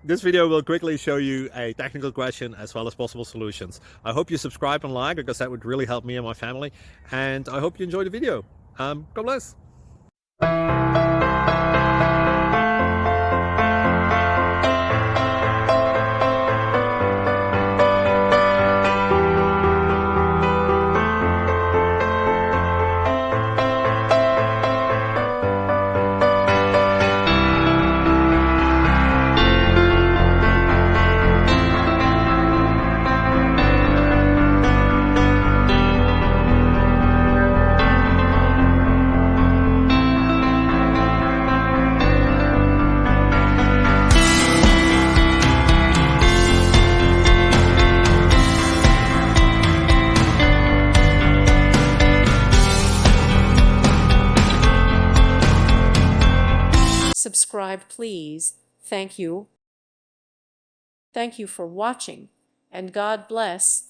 This video will quickly show you a technical question as well as possible solutions. I hope you subscribe and like, because that would really help me and my family. And I hope you enjoy the video. God bless. Subscribe, please. Thank you. Thank you for watching, and God bless.